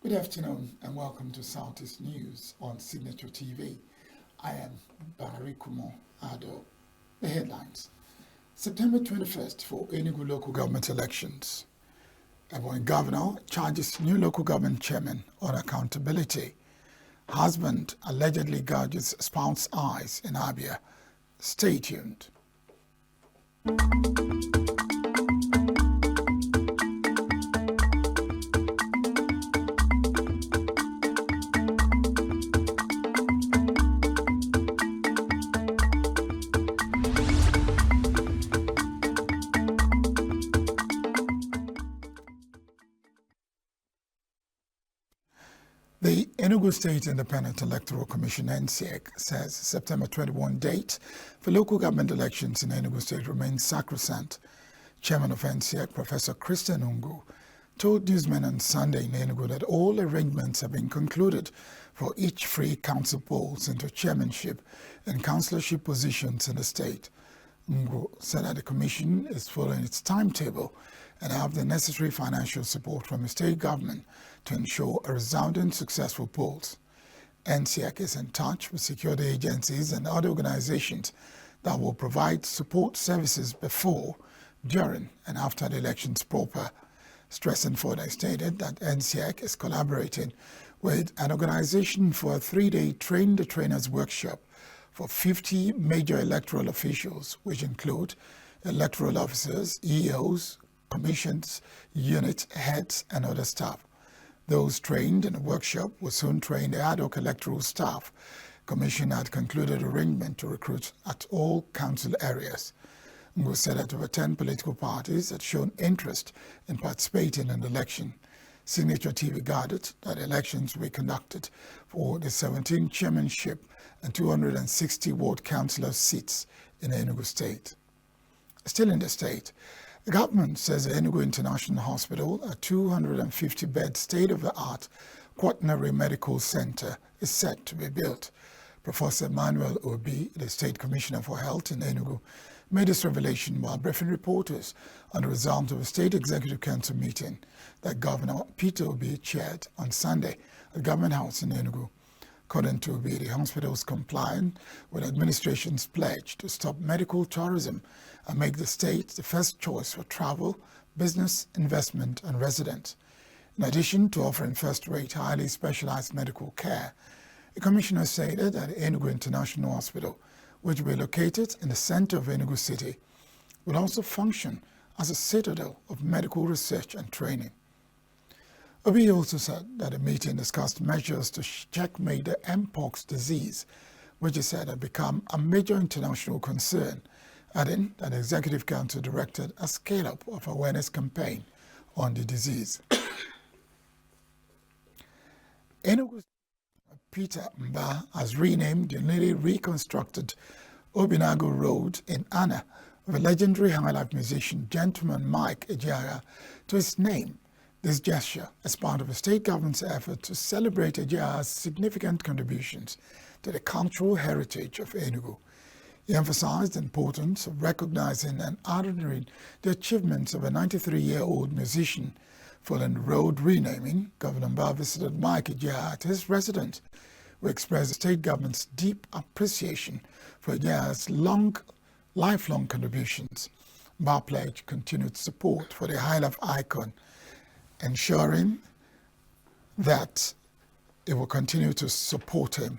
Good afternoon and welcome to Southeast News on Signature TV. I am Barry Kumo Ado. The headlines. September 21st for Enugu local government elections. Ebonyi governor charges new local government chairman on accountability. Husband allegedly gouges spouse's eyes in Abia. Stay tuned. The Enugu State Independent Electoral Commission (NSEC) says September 21 date for local government elections in Enugu State remains sacrosanct. Chairman of NSEC, Professor Christian Ungu, told newsmen on Sunday in Enugu that all arrangements have been concluded for each free council polls into chairmanship and councillorship positions in the state. Ungu said that the commission is following its timetable and have the necessary financial support from the state government to ensure a resounding successful polls. NSEC is in touch with security agencies and other organizations that will provide support services before, during, and after the elections proper. Stressing further stated that NSEC is collaborating with an organization for a 3-day Train the Trainers workshop for 50 major electoral officials, which include electoral officers, EOs, commissions, unit heads, and other staff. Those trained in the workshop will soon train the ad hoc electoral staff. Commission had concluded arrangement to recruit at all council areas. Ngo said that over 10 political parties had shown interest in participating in the election. Signature TV gathered that elections will be conducted for the 17 chairmanship and 260 ward councillor seats in Enugu State. Still in the state, the government says the Enugu International Hospital, a 250-bed state-of-the-art quaternary medical center, is set to be built. Professor Emmanuel Obi, the State Commissioner for Health in Enugu, made this revelation while briefing reporters on the result of a State Executive Council meeting that Governor Peter Obi chaired on Sunday at Government House in Enugu. According to Obi, the hospital is compliant with administration's pledge to stop medical tourism and make the state the first choice for travel, business, investment, and residents. In addition to offering first-rate, highly specialized medical care, the commissioner stated that the Enugu International Hospital, which will be located in the center of Enugu City, will also function as a citadel of medical research and training. Obi also said that the meeting discussed measures to checkmate the Mpox disease, which he said had become a major international concern, adding that the Executive Council directed a scale-up of awareness campaign on the disease. Enugu Peter Mba has renamed the newly reconstructed Obinago Road in honor of a legendary highlife musician, gentleman Mike Ejeagha, to his name. This gesture is part of the state government's effort to celebrate Ejeagha's significant contributions to the cultural heritage of Enugu. He emphasized the importance of recognizing and honoring the achievements of a 93-year-old musician. Following the road renaming, Governor Mba visited Mike Ejeagha at his residence. We expressed the state government's deep appreciation for Ejeagha's lifelong contributions. Mba pledged continued support for the highlife icon, ensuring that it will continue to support him.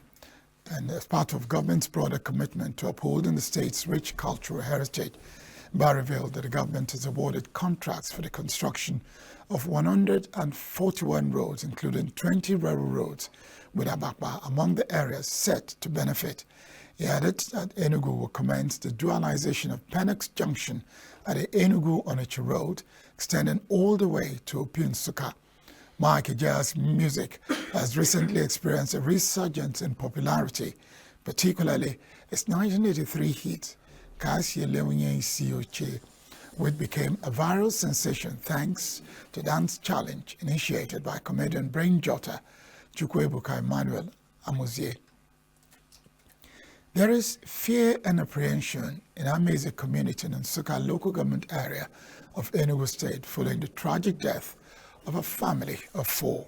And as part of government's broader commitment to upholding the state's rich cultural heritage, Mba revealed that the government has awarded contracts for the construction of 141 roads, including 20 rural roads, with Abakpa among the areas set to benefit. He added that Enugu will commence the dualization of Penex Junction at the Enugu-Onitsha Road, extending all the way to Opun-Suka. Mike Ejeagha's music has recently experienced a resurgence in popularity, particularly its 1983 hit, Kasi Leonye Sioche, which became a viral sensation thanks to dance challenge initiated by comedian Brain Jotter, Chukwuebuka Emmanuel Amuzie. There is fear and apprehension in Amaeze community in Nsukka local government area of Enugu State following the tragic death of a family of 4.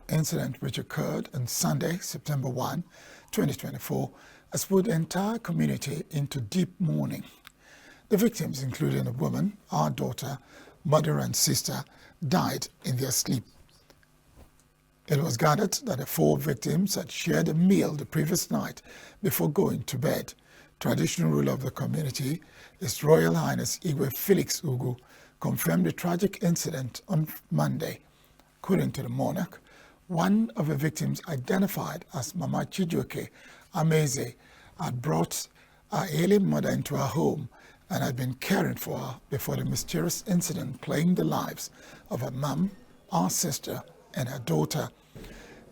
incident, which occurred on Sunday, September 1, 2024, has put the entire community into deep mourning. The victims, including a woman, our daughter, mother and sister, died in their sleep. It was gathered that the 4 victims had shared a meal the previous night before going to bed. Traditional ruler of the community, His Royal Highness Igwe Felix Ugu, confirmed the tragic incident on Monday. According to the monarch, one of the victims, identified as Mama Chijoke Ameze, had brought her ailing mother into her home and had been caring for her before the mysterious incident claimed the lives of her mum, our sister, and her daughter.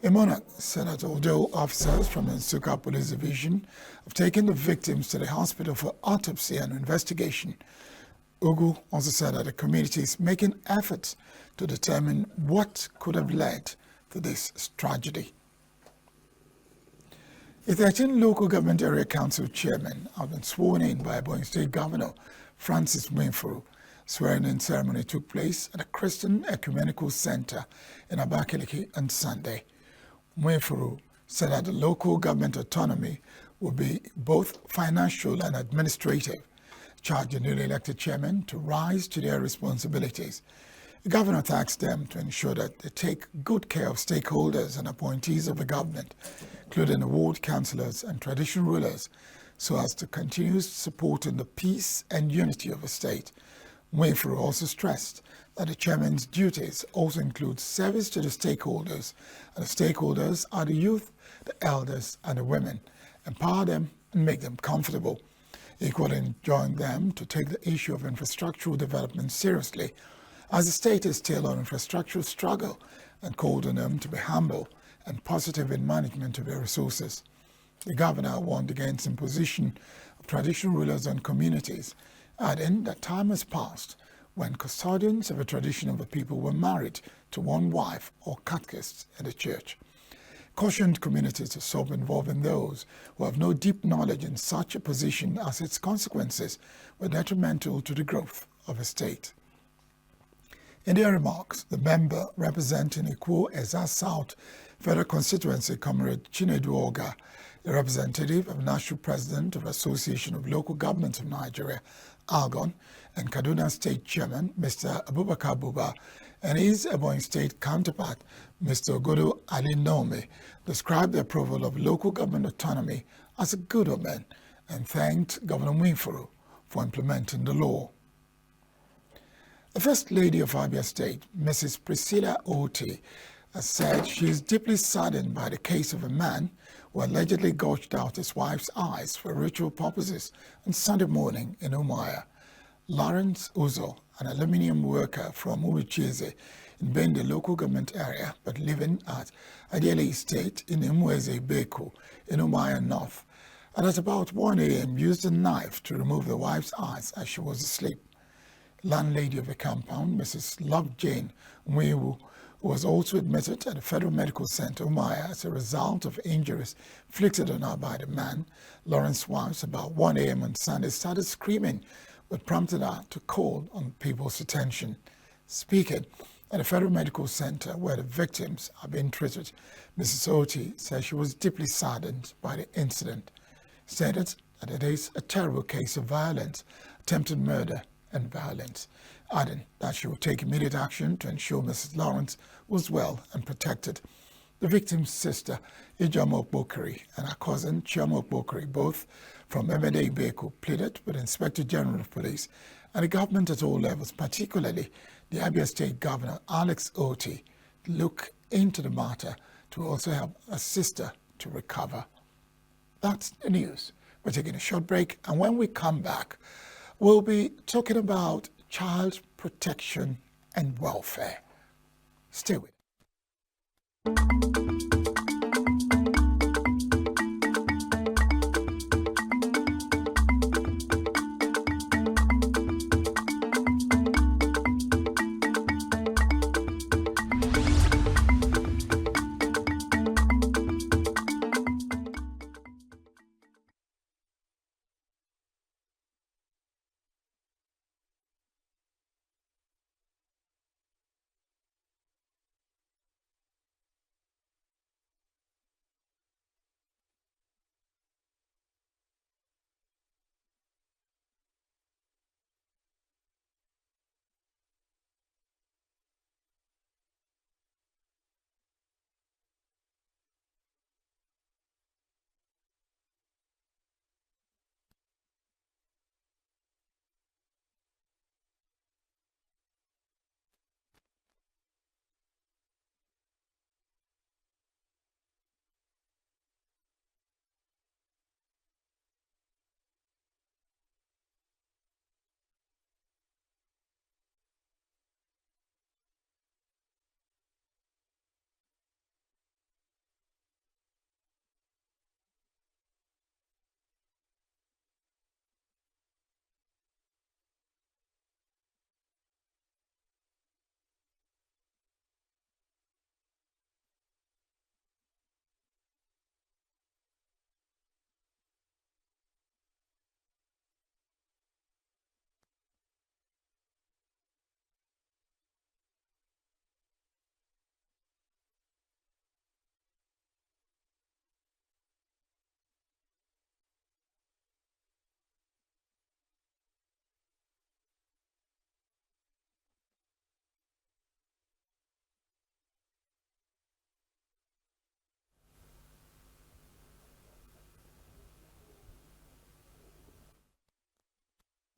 The monarch said that although officers from the Nsukka Police Division have taken the victims to the hospital for autopsy and investigation, Ugu also said that the community is making efforts to determine what could have led to this tragedy. The 13 local government area council chairmen have been sworn in by Ebonyi State Governor Francis Nwifuru. Swearing-in ceremony took place at a Christian Ecumenical Center in Abakaliki on Sunday. Nwifuru said that the local government autonomy will be both financial and administrative, charged the newly elected chairmen to rise to their responsibilities. The governor tasked them to ensure that they take good care of stakeholders and appointees of the government, including the ward councillors and traditional rulers, so as to continue supporting the peace and unity of the state. Nwifuru also stressed that the chairman's duties also include service to the stakeholders, and the stakeholders are the youth, the elders, and the women. Empower them and make them comfortable. Equally enjoined them to take the issue of infrastructural development seriously, as the state is still on infrastructural struggle, and called on them to be humble and positive in management of their resources. The governor warned against imposition of traditional rulers on communities, adding that time has passed when custodians of the tradition of the people were married to one wife or catechists in the church. Cautioned communities to stop involving those who have no deep knowledge in such a position, as its consequences were detrimental to the growth of a state. In their remarks, the member representing Ikwo Eza South Federal Constituency, Comrade Chinedu Oga, the representative of National President of the Association of Local Governments of Nigeria, ALGON, and Kaduna State Chairman, Mr. Abubakar Buba, and his Ebonyi State counterpart, Mr. Ogodo Ali Nome, described the approval of local government autonomy as a good omen and thanked Governor Nwifuru for implementing the law. The First Lady of Abia State, Mrs. Priscilla Oti, has said she is deeply saddened by the case of a man who allegedly gouged out his wife's eyes for ritual purposes on Sunday morning in Umuahia. Lawrence Uzo, an aluminium worker from Uwichieze in Bende local government area, but living at Adiele Estate in Umueze Beku in Umuahia North, and at about 1 a.m. used a knife to remove the wife's eyes as she was asleep. Landlady of the compound, Mrs. Love Jane Mwewu, who was also admitted at the Federal Medical Center, Umuahia, as a result of injuries inflicted on her by the man, Lawrence's wife, about 1 a.m. on Sunday, started screaming, what prompted her to call on people's attention. Speaking at the Federal Medical Center where the victims are being treated, Mrs. Oti said she was deeply saddened by the incident, stated that it is a terrible case of violence, attempted murder, and violence, adding that she would take immediate action to ensure Mrs. Lawrence was well and protected. The victim's sister, Ijamo Okbokiri, and her cousin, Chioma Okbokiri, both from Emede Ibeku, pleaded with the Inspector General of Police and the government at all levels, particularly the Abia State Governor, Alex Oti, to look into the matter to also help her sister to recover. That's the news. We're taking a short break, and when we come back, we'll be talking about child protection and welfare. Stay with us.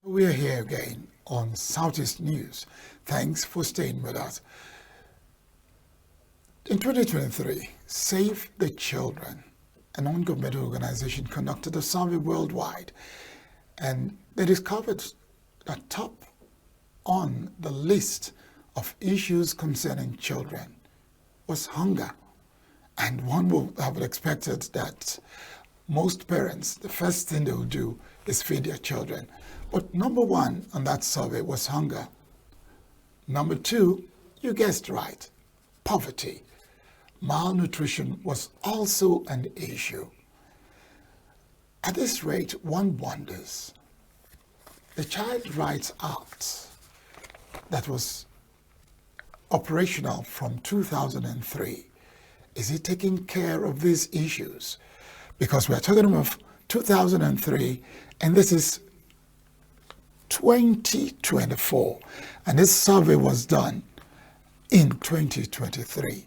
We're here again on Southeast News. Thanks for staying with us. In 2023, Save the Children, a non-governmental organization, conducted a survey worldwide, and they discovered that top on the list of issues concerning children was hunger. And one would have expected that most parents, the first thing they will do is feed their children. But number one on that survey was hunger. Number two, you guessed right, poverty. Malnutrition was also an issue. At this rate, one wonders, the Child Rights Act that was operational from 2003, is it taking care of these issues? Because we're talking about 2003, and this is 2024, and this survey was done in 2023.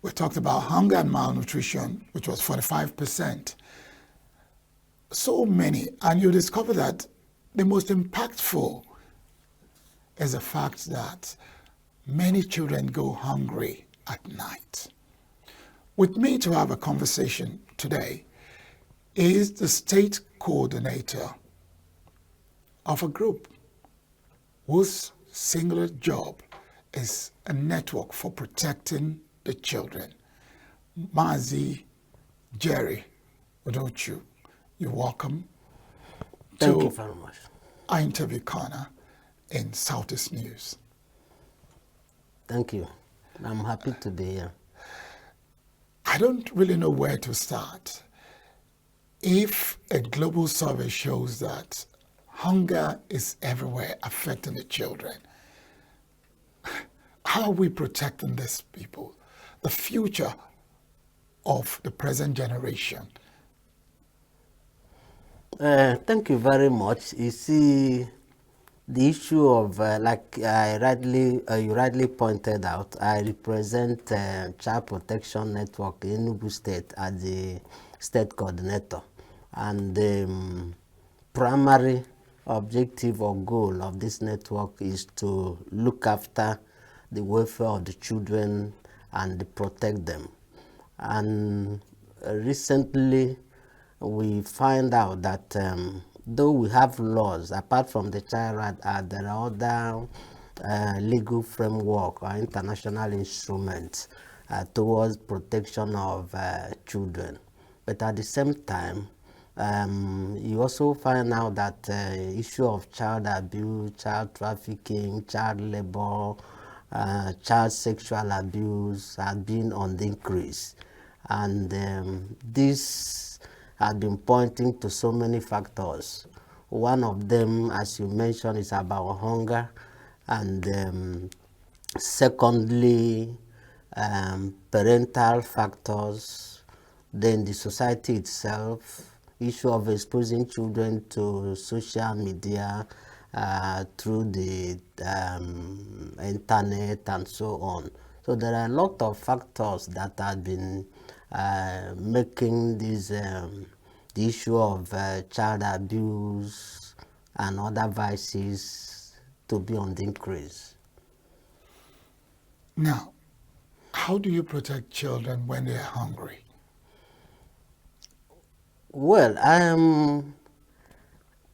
We talked about hunger and malnutrition, which was 45%. So many, and you discover that the most impactful is the fact that many children go hungry at night. With me to have a conversation today is the state coordinator of a group whose singular job is a network for protecting the children. Mazi Jerry Odochu, you're welcome. Thank you very much. Our interview corner in Southeast News. Thank you. I'm happy to be here. I don't really know where to start. If a global survey shows that hunger is everywhere affecting the children, how are we protecting these people, the future of the present generation? Thank you very much. You see, the issue of, like you rightly pointed out, I represent Child Protection Network in Enugu State as the state coordinator. And the primary objective or goal of this network is to look after the welfare of the children and protect them. And recently, we find out that though we have laws, apart from the Child Rights Act, there are other legal framework or international instruments towards protection of children. But at the same time, you also find out that issue of child abuse, child trafficking, child labor, child sexual abuse has been on the increase. And this has been pointing to so many factors. One of them, as you mentioned, is about hunger. And secondly, parental factors. Then the society itself, issue of exposing children to social media through the internet and so on. So there are a lot of factors that have been making this the issue of child abuse and other vices to be on the increase. Now, how do you protect children when they're hungry? Well,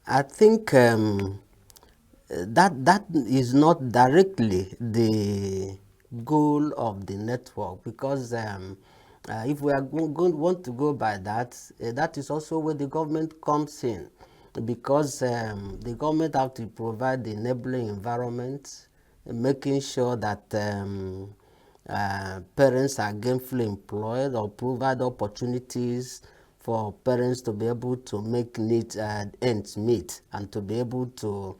I think that is not directly the goal of the network, because if we are want to go by that, that is also where the government comes in, because the government have to provide the enabling environment, making sure that parents are gainfully employed or provide opportunities for parents to be able to make ends meet and to be able to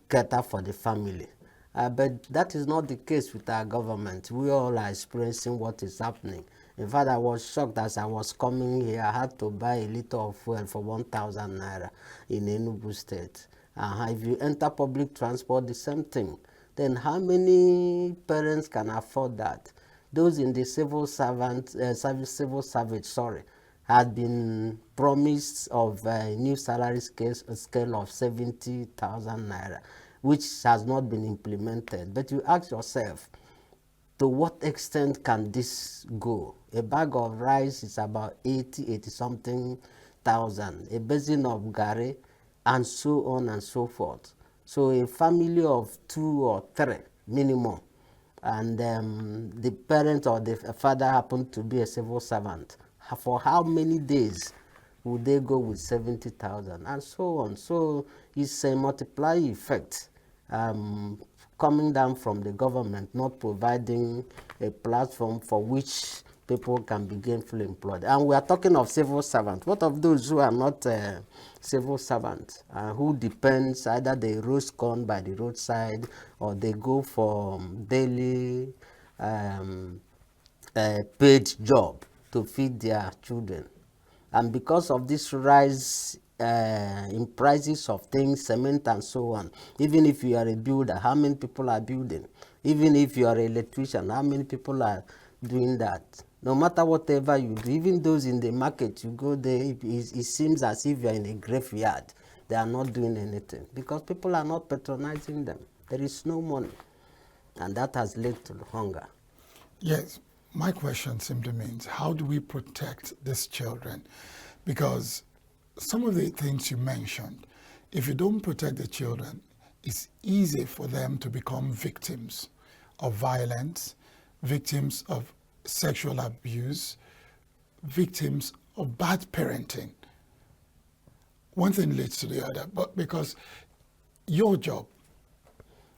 cater for the family. But that is not the case with our government. We all are experiencing what is happening. In fact, I was shocked as I was coming here. I had to buy a liter of fuel for 1,000 naira in Enugu State. If you enter public transport, the same thing. Then how many parents can afford that? Those in the civil service, had been promised of a new salary scale of 70,000 naira, which has not been implemented. But you ask yourself, to what extent can this go? A bag of rice is about 80 something thousand, a basin of gari, and so on and so forth. So a family of 2 or 3 minimum, and the parent or the father happened to be a civil servant. For how many days would they go with 70,000 and so on? So it's a multiplier effect coming down from the government not providing a platform for which people can be gainfully employed. And we are talking of civil servants. What of those who are not civil servants, who depends, either they roast corn by the roadside or they go for daily paid job to feed their children? And because of this rise in prices of things, cement and so on, even if you are a builder, how many people are building? Even if you are an electrician, how many people are doing that? No matter whatever you do, even those in the market, you go there, it seems as if you are in a graveyard. They are not doing anything because people are not patronizing them. There is no money, and that has led to hunger. Yes, my question simply means, how do we protect these children? Because some of the things you mentioned, if you don't protect the children, it's easy for them to become victims of violence, victims of sexual abuse, victims of bad parenting. One thing leads to the other, but because your job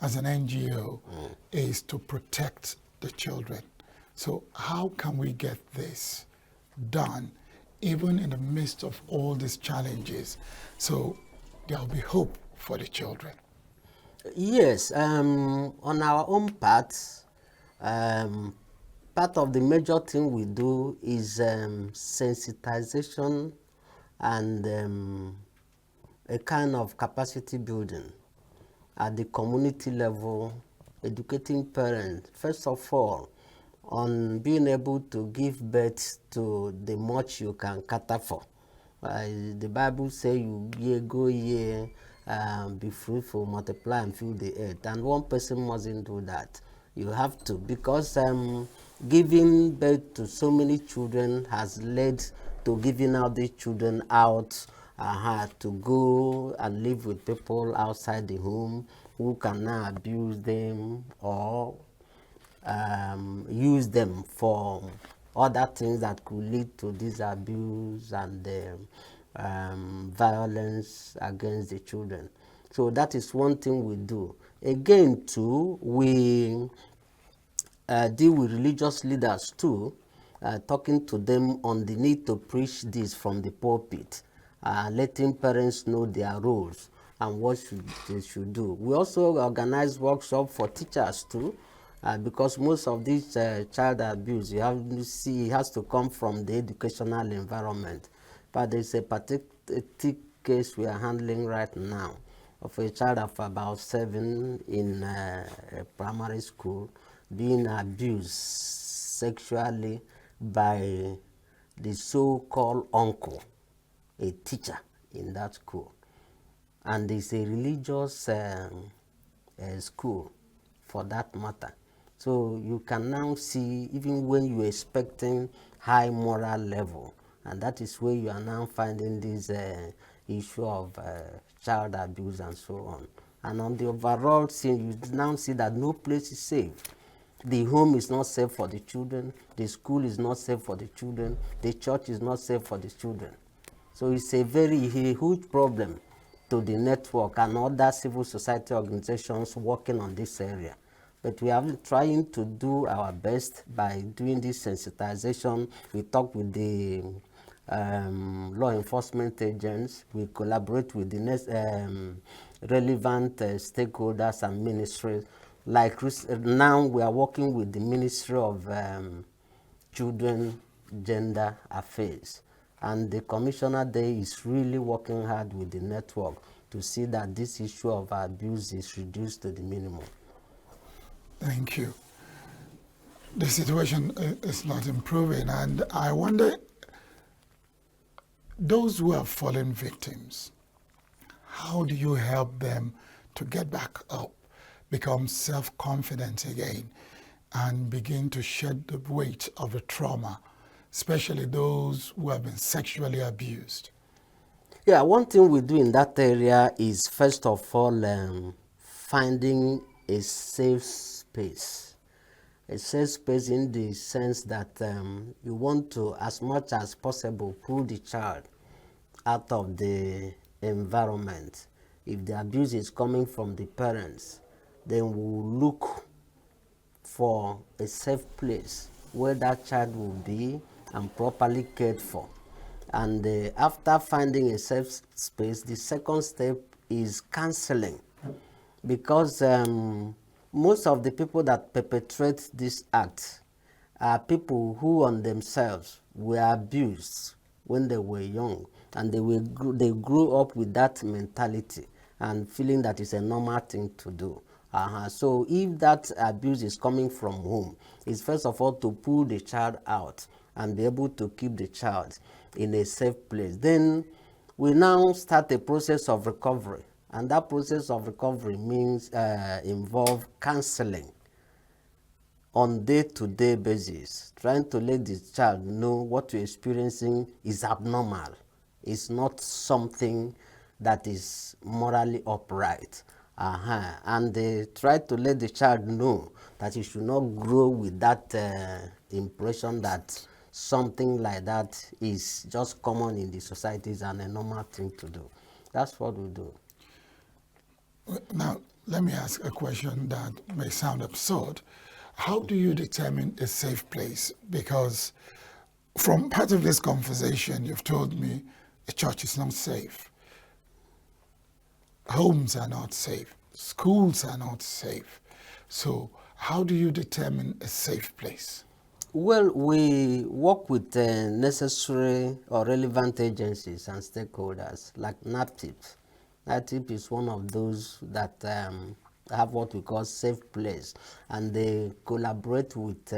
as an NGO is to protect the children. So how can we get this done, even in the midst of all these challenges, so there'll be hope for the children? Yes, on our own part, part of the major thing we do is sensitization and a kind of capacity building at the community level, educating parents, first of all, on being able to give birth to the much you can cater for. The Bible says, you ye go ye, be fruitful, multiply and fill the earth. And one person mustn't do that. You have to, because giving birth to so many children has led to giving out these children out to go and live with people outside the home who can now abuse them or use them for other things that could lead to this abuse and violence against the children. So that is one thing we do. Again, too, we deal with religious leaders too, talking to them on the need to preach this from the pulpit, letting parents know their roles and what they should do. We also organize workshops for teachers too, because most of this child abuse, you have to see, it has to come from the educational environment. But there's a particular case we are handling right now of a child of about 7 in a primary school being abused sexually by the so-called uncle, a teacher in that school. And it's a religious school for that matter. So you can now see, even when you're expecting high moral level, and that is where you are now finding this issue of child abuse and so on. And on the overall scene, you now see that no place is safe. The home is not safe for the children, the school is not safe for the children, the church is not safe for the children. So it's a very huge problem to the network and other civil society organizations working on this area. But we are trying to do our best by doing this sensitization. We talk with the law enforcement agents. We collaborate with the relevant stakeholders and ministries. Like now we are working with the Ministry of Children, Gender Affairs. And the commissioner there is really working hard with the network to see that this issue of abuse is reduced to the minimum. Thank you. The situation is not improving, and I wonder those who have fallen victims, how do you help them to get back up, become self-confident again, and begin to shed the weight of the trauma, especially those who have been sexually abused? Yeah, one thing we do in that area is first of all finding a safe space. A safe space in the sense that you want to, as much as possible, pull the child out of the environment. If the abuse is coming from the parents, then we'll look for a safe place where that child will be and properly cared for. And after finding a safe space, the second step is counseling, because most of the people that perpetrate this act are people who on themselves were abused when they were young, and they grew up with that mentality and feeling that it's a normal thing to do. So if that abuse is coming from home, it's first of all to pull the child out and be able to keep the child in a safe place. Then we now start a process of recovery, and that process of recovery means involve counseling on day-to-day basis, trying to let the child know what you're experiencing is abnormal. It's not something that is morally upright. And they try to let the child know that he should not grow with that impression that something like that is just common in the societies and a normal thing to do. That's what we do. Now, let me ask a question that may sound absurd. How do you determine a safe place? Because from part of this conversation, you've told me a church is not safe. Homes are not safe. Schools are not safe. So how do you determine a safe place? Well, we work with necessary or relevant agencies and stakeholders like NAPTIP. NAPTIP is one of those that have what we call safe place, and they collaborate with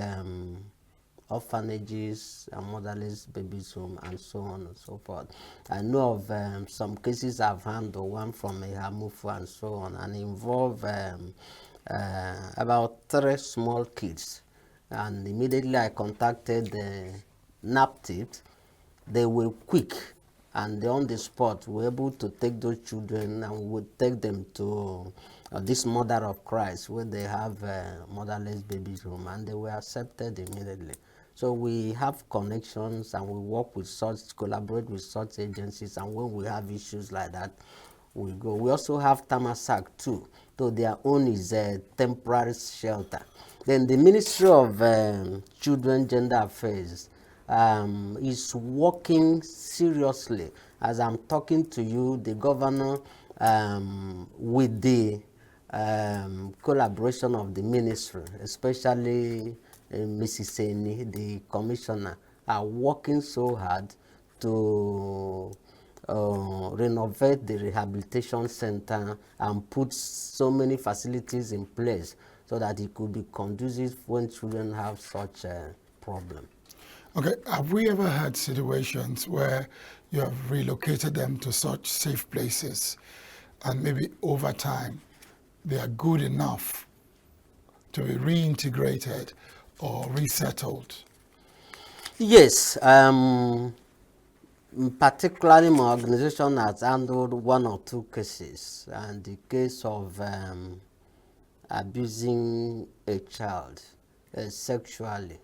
orphanages and motherless babies home and so on and so forth. I know of some cases I've handled, one from Ehamufu and so on, and involve about 3 small kids. And immediately I contacted the NAPTIP. They were quick, and on the spot were able to take those children, and we would take them to this Mother of Christ, where they have motherless babies home, and they were accepted immediately. So we have connections, and we work with such, collaborate with such agencies, and when we have issues like that, we go. We also have Tamasak too, though their own is a temporary shelter. Then the Ministry of Children, Gender Affairs is working seriously. As I'm talking to you, the governor, with the collaboration of the ministry, especially Mrs. Eni, the commissioner, are working so hard to renovate the rehabilitation center and put so many facilities in place so that it could be conducive when children have such a problem. Okay, have we ever had situations where you have relocated them to such safe places and maybe over time they are good enough to be reintegrated or resettled? Yes, particularly my organization has handled 1 or 2 cases, and the case of abusing a child sexually,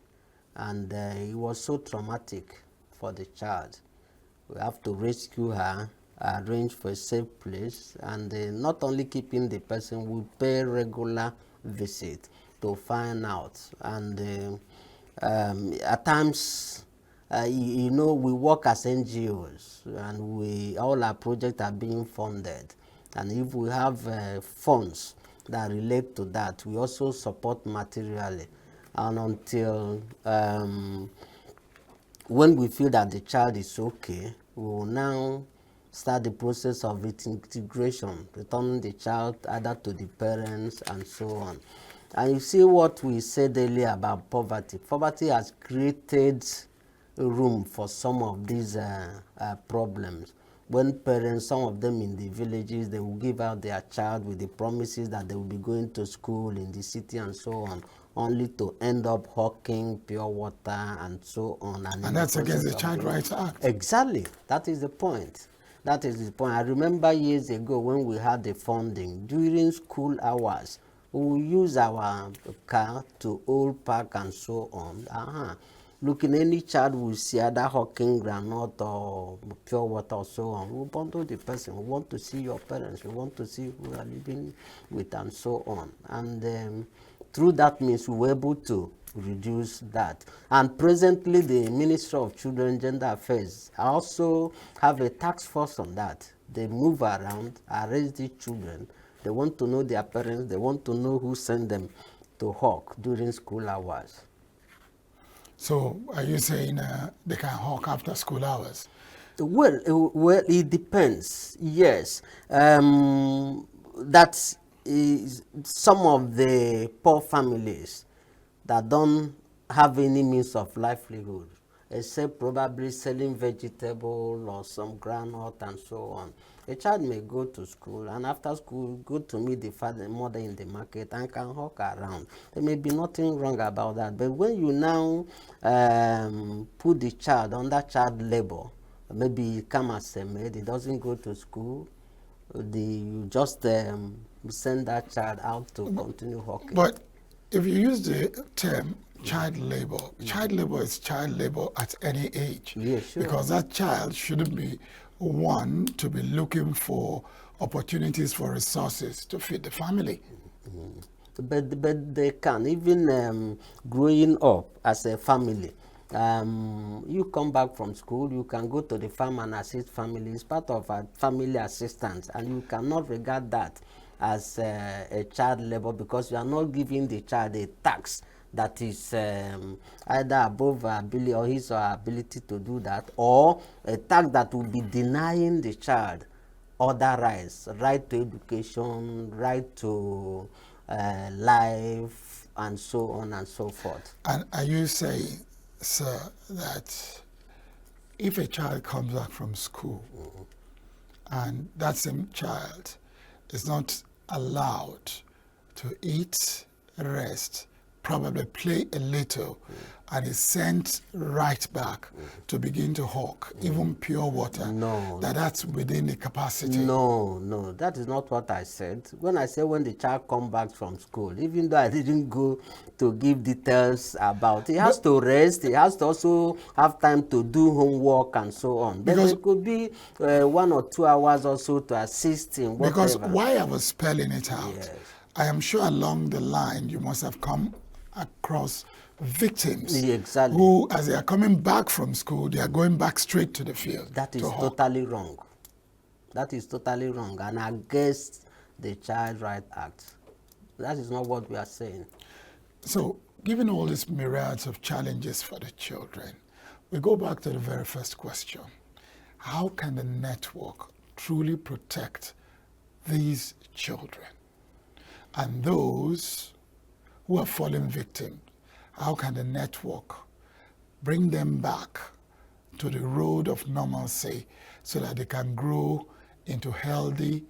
and it was so traumatic for the child. We have to rescue her, arrange for a safe place, and not only keeping the person, we pay regular visit to find out. And at times, you know, we work as NGOs, and all our projects are being funded. And if we have funds that relate to that, we also support materially. And until when we feel that the child is okay, we will now start the process of its integration, returning the child either to the parents and so on. And you see what we said earlier about poverty. Poverty has created room for some of these problems. When parents, some of them in the villages, they will give out their child with the promises that they will be going to school in the city and so on, only to end up hawking pure water and so on. And that's against the Child Rights Act. Exactly. That is the point. That is the point. I remember years ago when we had the funding, during school hours, we will use our car to Old Park and so on. Looking, any child will see either hawking granite or pure water or so on. We bundle the person. We want to see your parents. We want to see who you are living with and so on. And through that means we were able to reduce that. And presently the Ministry of Children and Gender Affairs also have a task force on that. They move around, arrest the children. They want to know their parents. They want to know who sent them to hawk during school hours. So are you saying they can hawk after school hours? Well, it depends. Yes, that is some of the poor families that don't have any means of livelihood, except probably selling vegetable or some groundnut and so on. A child may go to school and after school go to meet the father and mother in the market and can hawk around. There may be nothing wrong about that. But when you now put the child under child labor, maybe come as a maid, he doesn't go to school, you just send that child out to continue hawking. But if you use the term child labor is child labor at any age. Yeah, sure. Because that child shouldn't be one to be looking for opportunities for resources to feed the family. But they can, even growing up as a family. You come back from school, you can go to the farm and assist family. It's part of a family assistance, and you cannot regard that as a child labor because you are not giving the child a tax that is either above ability or his or her ability to do that, or a tax that will be denying the child other rights, right to education, right to life, and so on and so forth. And are you saying, sir, that if a child comes back from school and that same child is not allowed to eat, rest, probably play a little, and is sent right back to begin to hawk, even pure water, that's within the capacity? No, that is not what I said. When I say when the child comes back from school, even though I didn't go to give details about it, he has to rest, he has to also have time to do homework and so on. But it could be 1 or 2 hours or so to assist in whatever. Because why I was spelling it out, yes. I am sure along the line you must have come across victims exactly. who, as they are coming back from school, they are going back straight to the field. That is totally wrong. That is totally wrong and against the Child Rights Act. That is not what we are saying. So, given all these myriads of challenges for the children, we go back to the very first question. How can the network truly protect these children and those who are fallen victim? How can the network bring them back to the road of normalcy so that they can grow into healthy,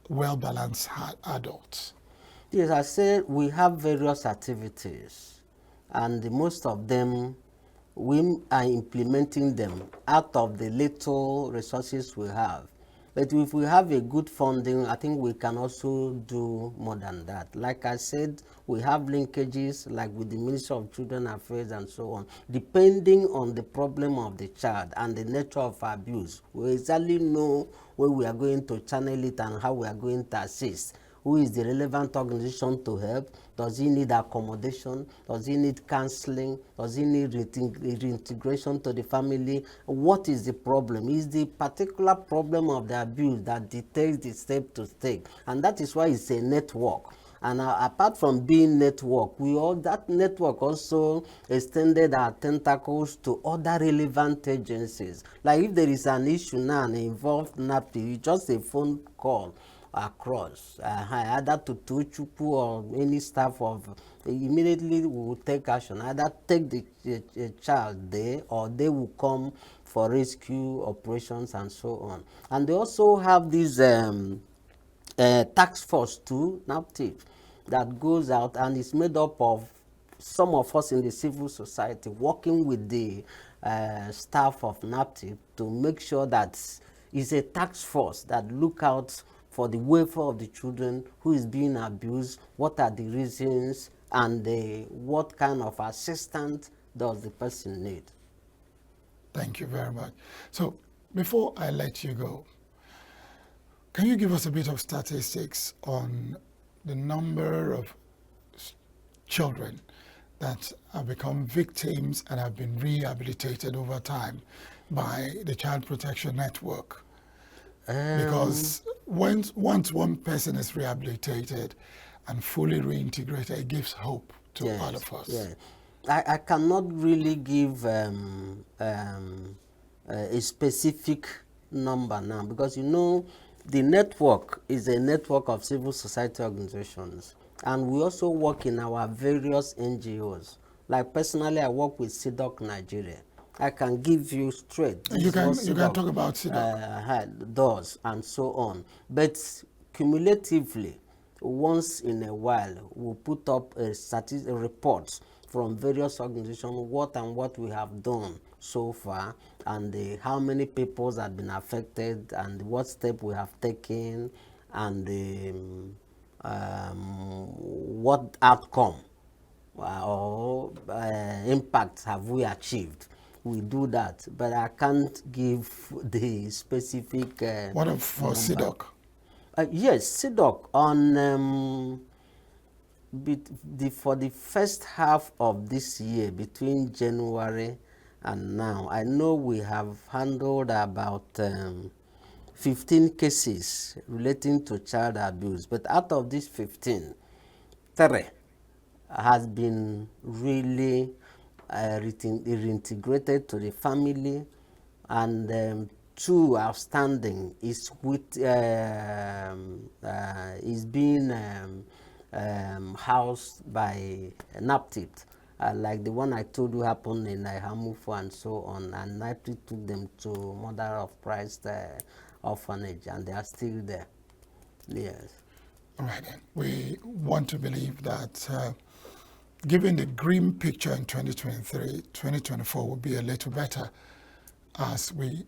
well-balanced adults? Yes, I said we have various activities, and most of them, we are implementing them out of the little resources we have. But if we have a good funding, I think we can also do more than that. Like I said, we have linkages like with the Ministry of Children Affairs and so on. Depending on the problem of the child and the nature of abuse, we exactly know where we are going to channel it and how we are going to assist. Who is the relevant organization to help? Does he need accommodation? Does he need counseling? Does he need reintegration to the family? What is the problem? Is the particular problem of the abuse that dictates the step to take? And that is why it's a network. And apart from being network, that network also extended our tentacles to other relevant agencies. Like if there is an issue now involved NAPTI, just a phone call across, either to Tuchuku or any staff of, immediately we will take action, either take the child there or they will come for rescue operations and so on. And they also have this task force too, NAPTIP, that goes out and is made up of some of us in the civil society working with the staff of NAPTIP to make sure that it's a task force that look out for the welfare of the children who is being abused, what are the reasons, and what kind of assistance does the person need. Thank you very much. So before I let you go, can you give us a bit of statistics on the number of children that have become victims and have been rehabilitated over time by the Child Protection Network? Because once one person is rehabilitated and fully reintegrated, it gives hope to all of us. Yeah. I cannot really give a specific number now, because the network is a network of civil society organizations, and we also work in our various NGOs. Like personally, I work with CDOC Nigeria. I can give you straight. You can talk about CDOC. Does and so on. But cumulatively, once in a while, we'll put up a report from various organizations, what we have done so far, and how many people have been affected, and what step we have taken, and what outcome or impact have we achieved. We do that, but I can't give the specific What of for CDOC? Yes, CDOC on for the first half of this year, between January and now, I know we have handled about 15 cases relating to child abuse, but out of these 15, 3 has been really reintegrated to the family, and 2 outstanding is being housed by NAPTIP, like the one I told you happened in Hamufo and so on, and NAPTIP took them to Mother of Christ orphanage, and they are still there. Yes. All right, then. We want to believe that given the grim picture in 2023, 2024 will be a little better as we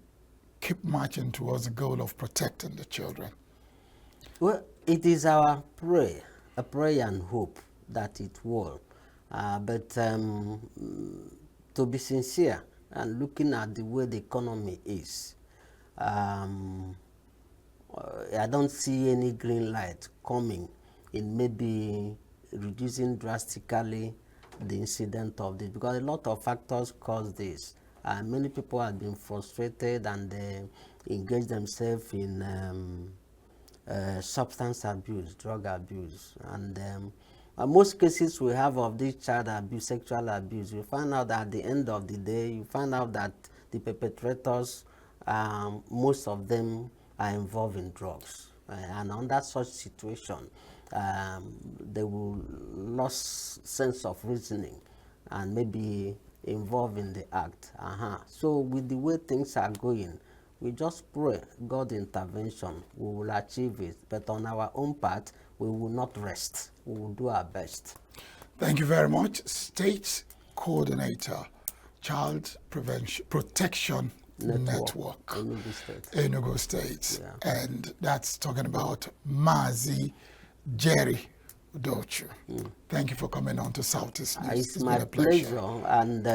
keep marching towards the goal of protecting the children. Well, it is our prayer, a prayer and hope that it will. But to be sincere, and looking at the way the economy is, I don't see any green light coming in maybe reducing drastically the incident of this, because a lot of factors cause this. Many people have been frustrated, and they engage themselves in substance abuse, drug abuse, and most cases we have of this child abuse, sexual abuse, you find out that at the end of the day, you find out that the perpetrators, most of them are involved in drugs. And under such situation, they will lose sense of reasoning and maybe involved in the act. So with the way things are going, we just pray God intervention, we will achieve it. But on our own part, we will not rest. We will do our best. Thank you very much. State Coordinator, Child Protection Network, Enugu State. Yeah. And that's talking about Mazi Jerry Udochu. Thank you for coming on to Southeast News. It's my pleasure. And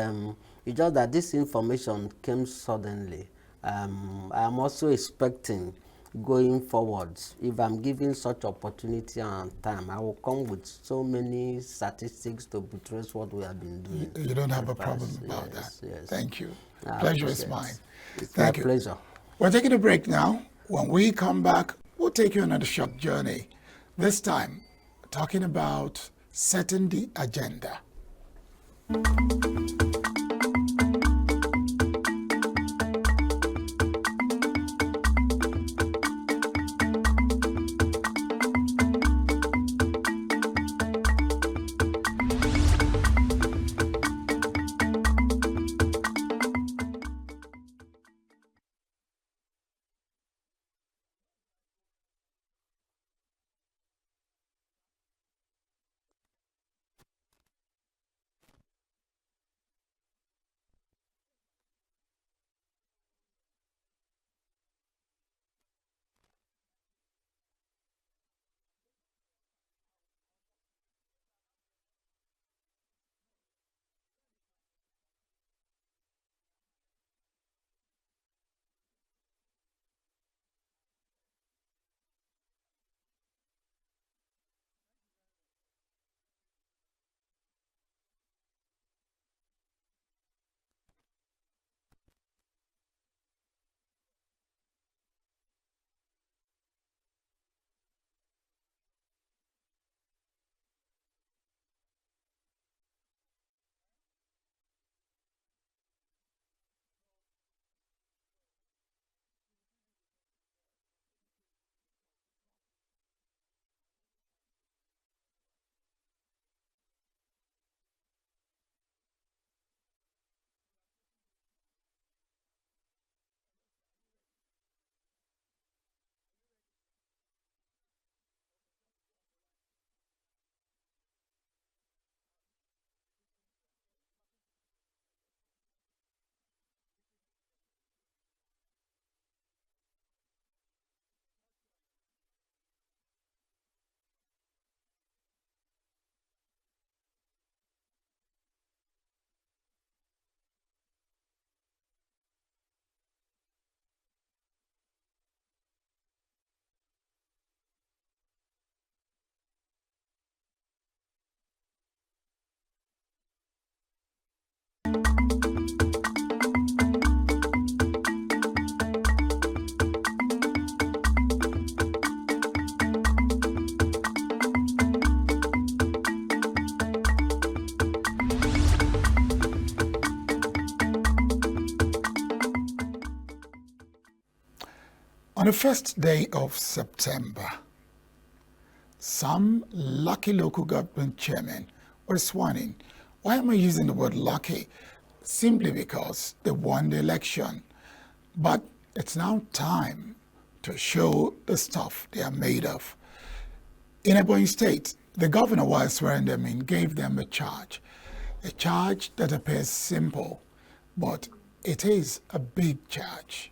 it's just that this information came suddenly. I'm also expecting going forwards, if I'm given such opportunity and time, I will come with so many statistics to buttress what we have been doing. You don't have a problem about that. Yes. Thank you. Pleasure is mine. It's my pleasure. We're taking a break now. When we come back, we'll take you on a short journey. This time, talking about setting the agenda. On the first day of September, some lucky local government chairmen were sworn in. Why am I using the word lucky? Simply because they won the election. But it's now time to show the stuff they are made of. In Ebonyi State, the governor, while swearing them in, gave them a charge that appears simple, but it is a big charge.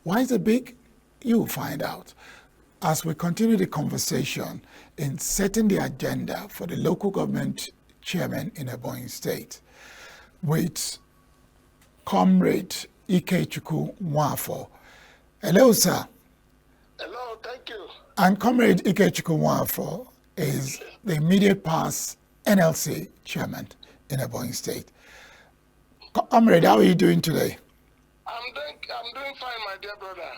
Why is it big? You'll find out as we continue the conversation in setting the agenda for the local government chairman in Ebonyi State with Comrade Ikechukwu Nwafo. Hello, sir. Hello, thank you. And Comrade Ikechukwu Nwafo is the immediate past NLC chairman in Ebonyi State. Comrade, how are you doing today? I'm doing fine, my dear brother.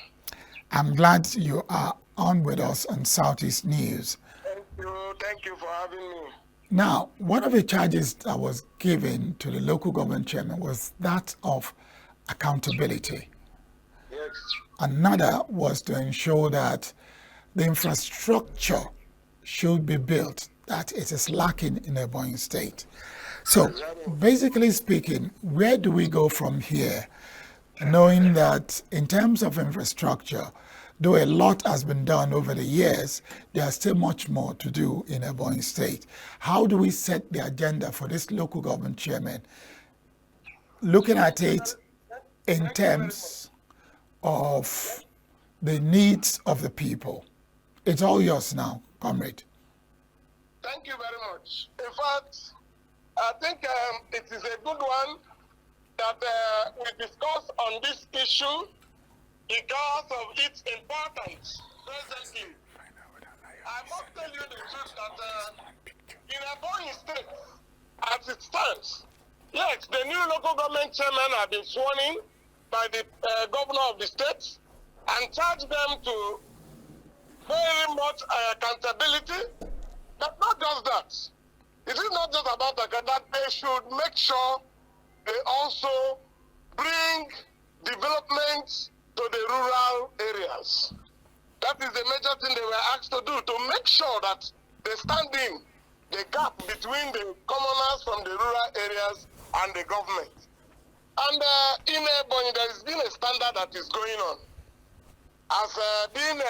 I'm glad you are on with us on Southeast News. Thank you for having me. Now, one of the charges that was given to the local government chairman was that of accountability. Yes. Another was to ensure that the infrastructure should be built that it is lacking in Ebonyi State. So, basically speaking, where do we go from here? Knowing that in terms of infrastructure, though a lot has been done over the years, there's still much more to do in Ebonyi State. How do we set the agenda for this local government chairman? Looking at it in terms of the needs of the people. It's all yours now, comrade. Thank you very much. In fact, I think it is a good one that we discuss on this issue because of its importance presently. I must tell you the truth that in Ebonyi State, as it stands, yes, the new local government chairman have been sworn in by the governor of the state and charged them to very much accountability. But not just that. It is not just about that they should make sure they also bring development to the rural areas. That is the major thing they were asked to do, to make sure that they stand in the gap between the commoners from the rural areas and the government. And in Ebonyi, there has been a standard that is going on. As being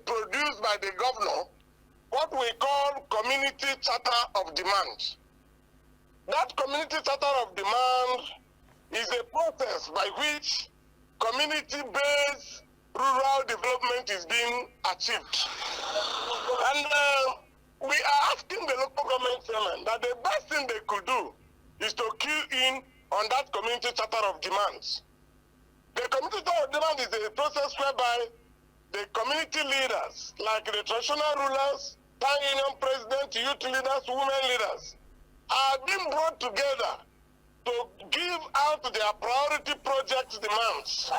produced by the governor, what we call Community Charter of Demand. That Community Charter of Demand is a process by which community-based rural development is being achieved. And we are asking the local government chairman that the best thing they could do is to key in on that Community Charter of Demands. The Community Charter of Demand is a process whereby the community leaders, like the traditional rulers, town union president, youth leaders, women leaders, are being brought together to give out their priority project demands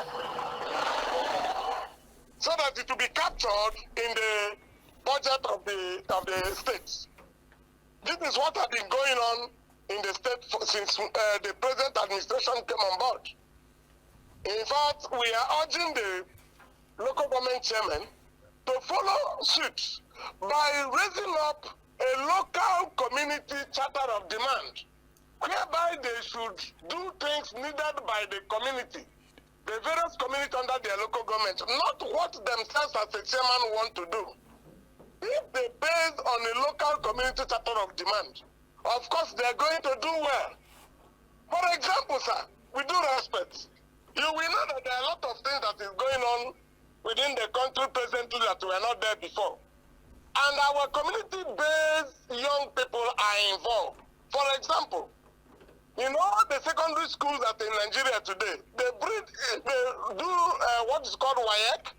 so that it will be captured in the budget of the states. This is what has been going on in the state since the present administration came on board. In fact, we are urging the local government chairman to follow suit by raising up a local community charter of demand, whereby they should do things needed by the community, the various communities under their local government, not what themselves as a chairman want to do. If they base on a local community charter of demand, of course they are going to do well. For example, sir, with due respect, you will know that there are a lot of things that is going on within the country presently that were not there before. And our community-based young people are involved. For example, in all the secondary schools that in Nigeria today, they do what is called WAEC,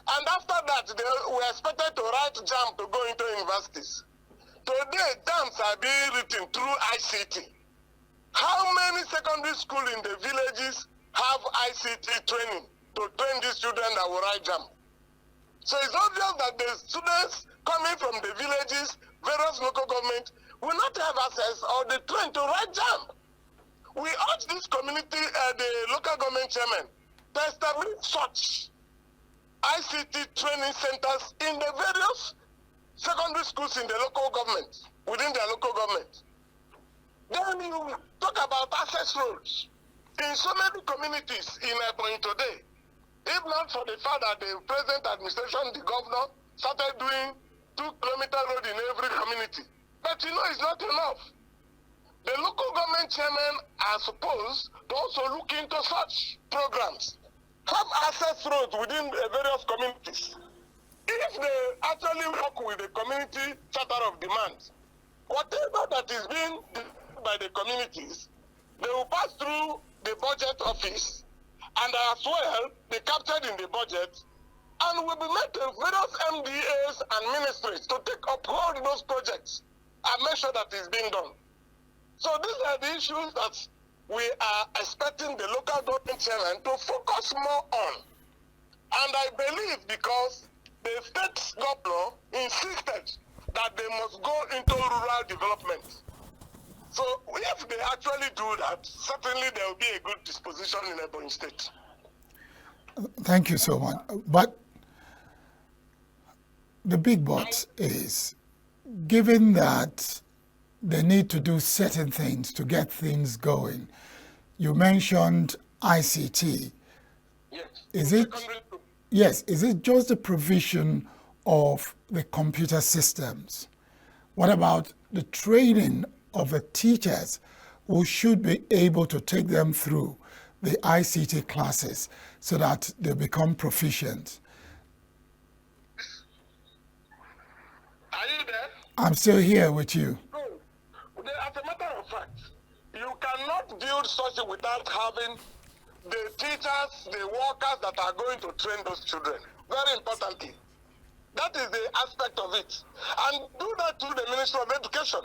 and after that, they were expected to write JAM to go into universities. Today, JAMs are being written through ICT. How many secondary schools in the villages have ICT training to train these children that will write JAMB? So it's obvious that the students coming from the villages, various local governments, will not have access or the train to write JAMB. We urge this community, the local government chairman, to establish such ICT training centers in the various secondary schools in the local government, within their local government. Then you talk about access roads. In so many communities in Ebonyi today, if not for the fact that the present administration, the governor, started doing 2-kilometer road in every community. But you know, it's not enough. The local government chairmen are supposed to also look into such programs. Have access roads within the various communities. If they actually work with the community charter of demands, whatever that is being done by the communities, they will pass through the budget office and as well be captured in the budget and will be made to various MDAs and ministries to uphold those projects and make sure that it's being done. So these are the issues that we are expecting the local government chairman to focus more on. And I believe because the state governor insisted that they must go into rural development. So if they actually do that, certainly there will be a good disposition in Ebonyi State. Thank you so much. But the big but is, given that they need to do certain things to get things going, you mentioned ICT. Yes. Is it just the provision of the computer systems? What about the training of the teachers who should be able to take them through the ICT classes so that they become proficient? Are you there? I'm still here with you. No. As a matter of fact, you cannot build such without having the teachers, the workers that are going to train those children. Very importantly. That is the aspect of it. And do that through the Ministry of Education.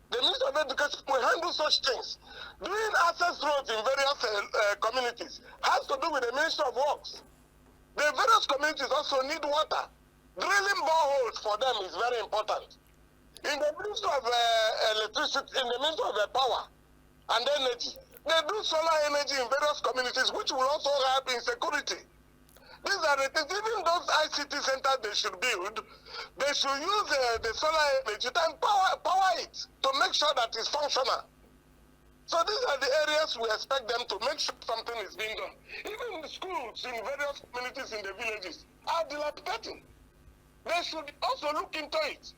The Ministry of Education will handle such things. Doing access roads in various communities has to do with the Ministry of Works. The various communities also need water. Drilling boreholes for them is very important. In the Ministry of Electricity, in the Ministry of Power and Energy, they do solar energy in various communities, which will also help in security. These are the things. Even those ICT centers they should build, they should use the solar energy and power it to make sure that it's functional. So these are the areas we expect them to make sure something is being done. Even the schools in various communities in the villages are dilapidating. They should also look into it.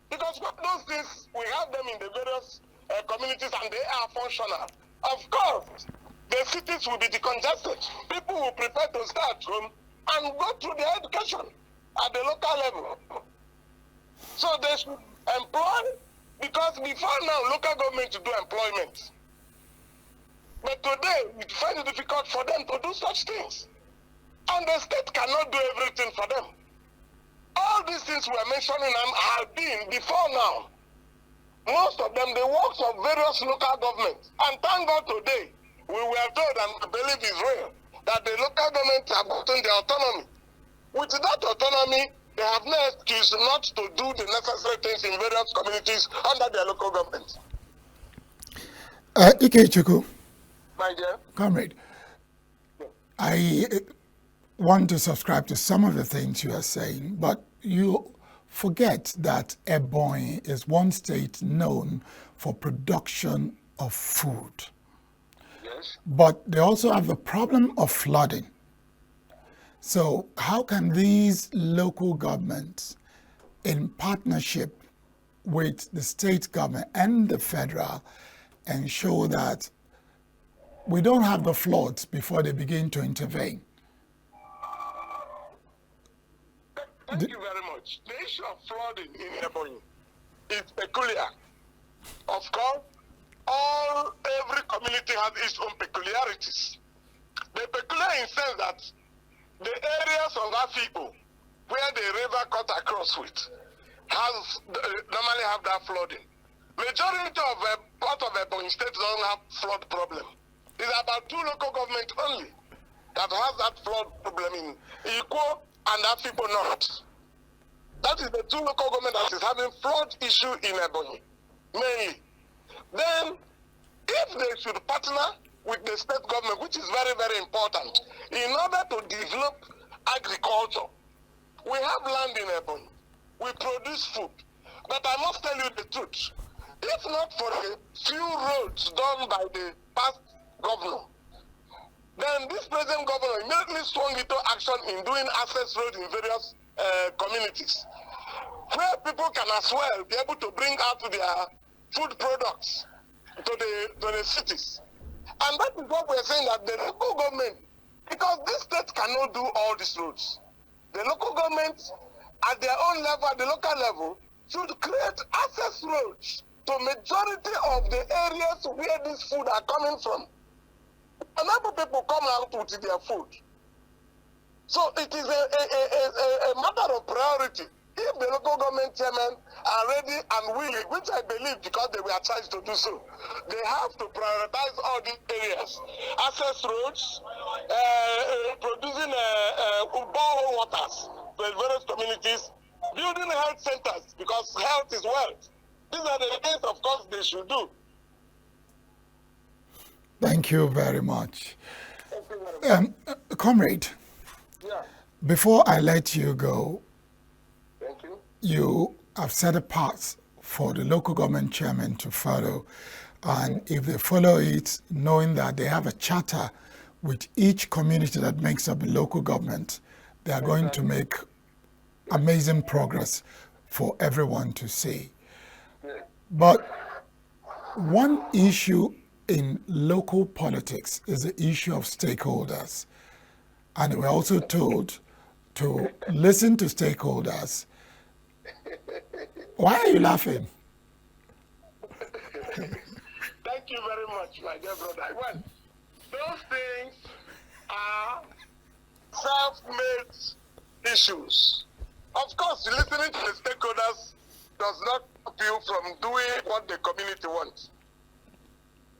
Because what those things, we have them in the various communities and they are functional. Of course, the cities will be decongested. People will prepare to stay at home and go through their education at the local level. So they should employ, because before now, local government to do employment. But today, we find it difficult for them to do such things. And the state cannot do everything for them. All these things we are mentioning have been before now. Most of them, the works of various local governments. And thank God today, we were told, and I believe it's real, that the local governments have gotten their autonomy. With that autonomy, they have no excuse not to do the necessary things in various communities under their local government. Ikechukwu, My dear. comrade, I want to subscribe to some of the things you are saying, but you forget that Ebonyi is one state known for production of food. Yes. But they also have the problem of flooding. So how can these local governments, in partnership with the state government and the federal, ensure that we don't have the floods before they begin to intervene? Thank you very much. The issue of flooding in Ebonyi is peculiar. Of course, every community has its own peculiarities. The peculiar in the sense that the areas of Afikpo, where the river cut across with, normally have that flooding. Majority of part of Ebonyi State don't have flood problem. It's about 2 local governments only that has that flood problem in Ikwo and Afikpo North. That is the 2 local governments that is having flood issue in Ebonyi, mainly. Then, if they should partner with the state government, which is very, very important, in order to develop agriculture, we have land in Ebonyi. We produce food. But I must tell you the truth. If not for a few roads done by the past governor, then this present governor immediately swung into action in doing access roads in various communities, where people can as well be able to bring out their food products to the cities. And that is what we're saying, that the local government, because this state cannot do all these roads, the local government at their own level, at the local level, should create access roads to majority of the areas where this food are coming from. And other people come out with their food. So it is a matter of priority. If the local government chairmen are ready and willing, which I believe because they were charged to do so, they have to prioritize all these areas. Access roads, producing borehole waters to various communities, building health centers, because health is wealth. These are the things, of course, they should do. Thank you very much. Thank you very much. Comrade, Yeah. before I let you go, Thank you. you have set a path for the local government chairman to follow. And if they follow it, knowing that they have a charter with each community that makes up the local government, they are going to make amazing progress for everyone to see. But one issue in local politics is the issue of stakeholders. And we're also told to listen to stakeholders. Why are you laughing? Thank you very much, my dear brother. Well, those things are self-made issues. Of course, listening to the stakeholders does not stop you from doing what the community wants.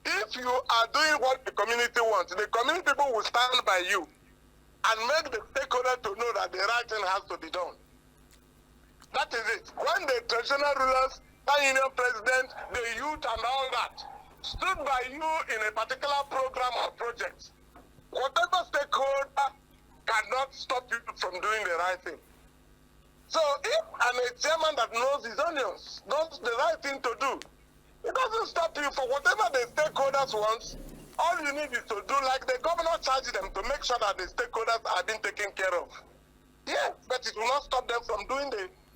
If you are doing what the community wants, the community people will stand by you and make the stakeholder to know that the right thing has to be done. That is it. When the traditional rulers, the union president, the youth and all that stood by you in a particular program or project, whatever stakeholder cannot stop you from doing the right thing. So if a chairman that knows his onions knows the right thing to do, it doesn't stop you for whatever the stakeholders want. All you need is to do like the governor charged them to make sure that the stakeholders are being taken care of. Yes, but it will not stop them from doing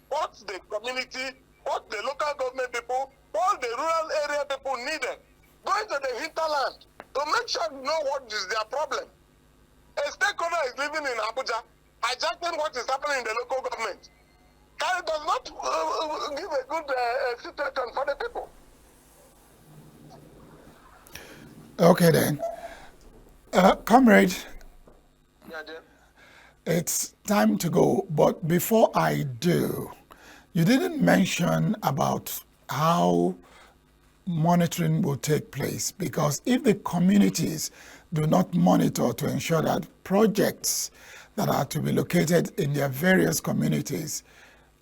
what the community, what the local government people, all the rural area people needed. Going to the hinterland to make sure you know what is their problem. A stakeholder is living in Abuja, hijacking what is happening in the local government. It does not give a good situation for the people. Okay then. Comrade, Yeah, dear. it's time to go. But before I do, you didn't mention about how monitoring will take place, because if the communities do not monitor to ensure that projects that are to be located in their various communities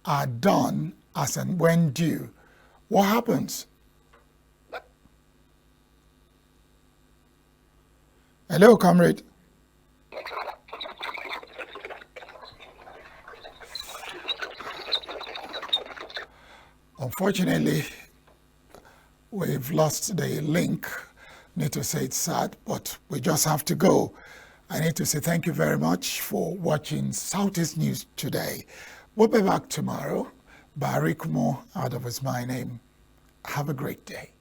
are done as and when due, what happens? Hello, comrade. Unfortunately, we've lost the link. Need to say it's sad, but we just have to go. I need to say thank you very much for watching Southeast News today. We'll be back tomorrow. Barry Kumo, out of his my name. Have a great day.